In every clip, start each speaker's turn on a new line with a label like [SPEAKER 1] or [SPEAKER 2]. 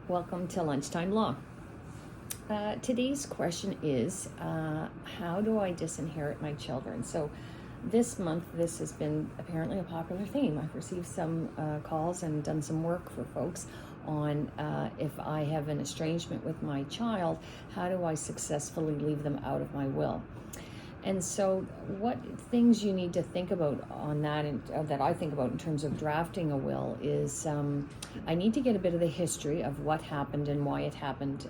[SPEAKER 1] Welcome to Lunchtime Law. Today's question is, how do I disinherit my children? So this month, this has been apparently a popular theme. I've received some calls and done some work for folks on if I have an estrangement with my child, how do I successfully leave them out of my will? And so what things you need to think about on that, and that I think about in terms of drafting a will, is I need to get a bit of the history of what happened and why it happened.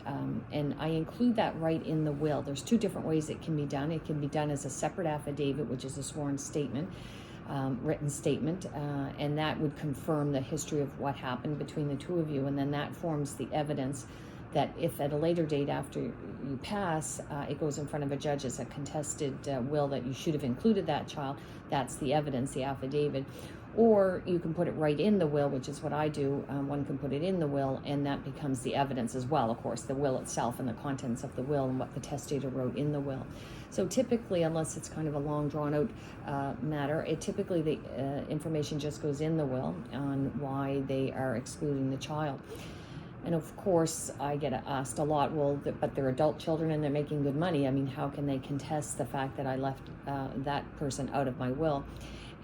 [SPEAKER 1] And I include that right in the will. There's two different ways it can be done. It can be done as a separate affidavit, which is a sworn statement, written statement, and that would confirm the history of what happened between the two of you. And then that forms the evidence that if at a later date after you pass, it goes in front of a judge as a contested will that you should have included that child, that's the evidence, the affidavit. Or you can put it right in the will, which is what I do. One can put it in the will, and that becomes the evidence as well, of course, the will itself and the contents of the will and what the testator wrote in the will. So typically, unless it's kind of a long drawn out matter, typically the information just goes in the will on why they are excluding the child. And of course, I get asked a lot, well, but they're adult children and they're making good money. I mean, how can they contest the fact that I left that person out of my will?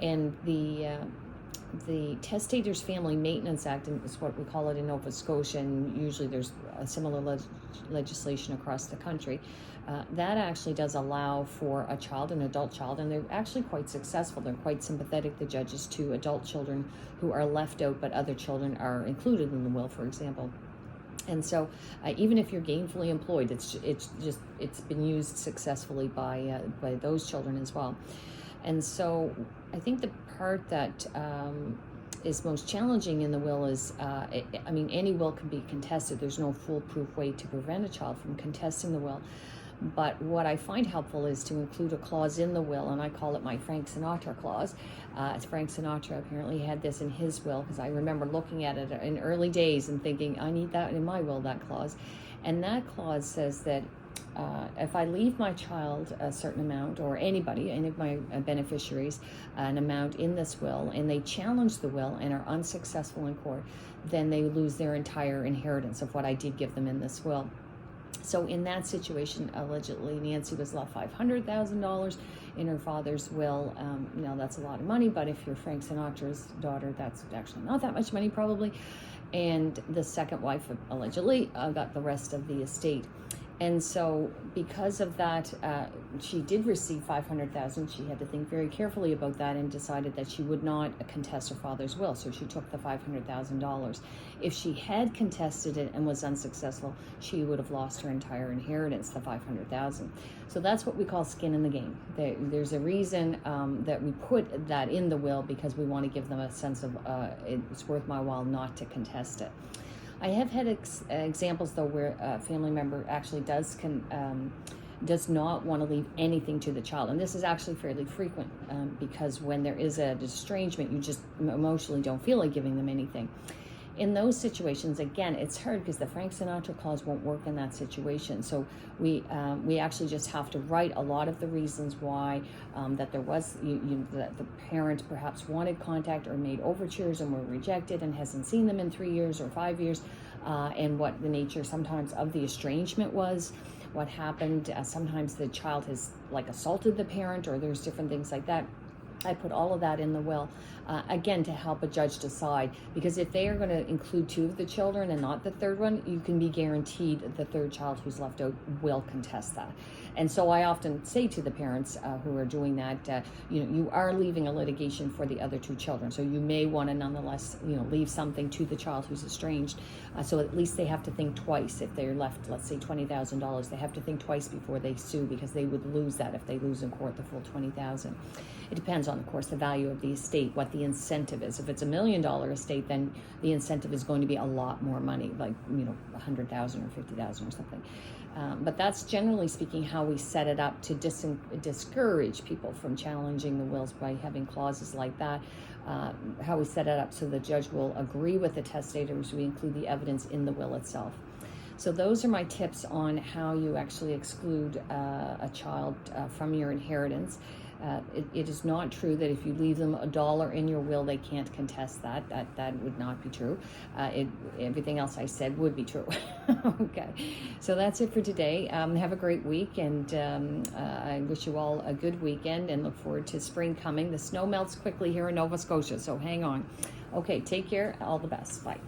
[SPEAKER 1] And the Testator's Family Maintenance Act is what we call it in Nova Scotia, and usually there's a similar legislation across the country. That actually does allow for a child, an adult child, and they're actually quite successful. They're quite sympathetic, the judges, to adult children who are left out, but other children are included in the will, for example. And so even if you're gainfully employed, it's been used successfully by those children as well. And so I think the part that is most challenging in the will is, any will can be contested. There's no foolproof way to prevent a child from contesting the will. But what I find helpful is to include a clause in the will, and I call it my Frank Sinatra clause. Frank Sinatra apparently had this in his will, because I remember looking at it in early days and thinking, I need that in my will, that clause. And that clause says that if I leave my child a certain amount, or anybody, any of my beneficiaries, an amount in this will, and they challenge the will and are unsuccessful in court, then they lose their entire inheritance of what I did give them in this will. So in that situation, allegedly, Nancy was left $500,000 in her father's will. That's a lot of money, but if you're Frank Sinatra's daughter, that's actually not that much money probably. And the second wife allegedly got the rest of the estate. And so because of that, she did receive $500,000. She had to think very carefully about that and decided that she would not contest her father's will. So she took the $500,000. If she had contested it and was unsuccessful, she would have lost her entire inheritance, the $500,000. So that's what we call skin in the game. There's a reason that we put that in the will, because we want to give them a sense of it's worth my while not to contest it. I have had examples, though, where a family member actually does not want to leave anything to the child. And this is actually fairly frequent because when there is an estrangement, you just emotionally don't feel like giving them anything. In those situations, again, it's hard because the Frank Sinatra clause won't work in that situation. So we actually just have to write a lot of the reasons why that there was that the parent perhaps wanted contact or made overtures and were rejected and hasn't seen them in 3 years or 5 years, and what the nature sometimes of the estrangement was, what happened. Sometimes the child has assaulted the parent, or there's different things like that. I put all of that in the will, again, to help a judge decide, because if they are going to include two of the children and not the third one, you can be guaranteed the third child who's left out will contest that. And so I often say to the parents who are doing that, you are leaving a litigation for the other two children, so you may want to nonetheless, leave something to the child who's estranged, so at least they have to think twice. If they're left, let's say, $20,000, they have to think twice before they sue, because they would lose that if they lose in court the full $20,000. It depends on, of course, the value of the estate, what the incentive is. If it's $1 million estate, then the incentive is going to be a lot more money, like $100,000 or $50,000 or something. But that's generally speaking how we set it up to discourage people from challenging the wills by having clauses like that. How we set it up so the judge will agree with the testators. We include the evidence in the will itself. So those are my tips on how you actually exclude a child from your inheritance. It is not true that if you leave them $1 in your will, they can't contest that. That would not be true. Everything else I said would be true. Okay, so that's it for today. Have a great week, and I wish you all a good weekend and look forward to spring coming. The snow melts quickly here in Nova Scotia, so hang on. Okay, take care. All the best. Bye.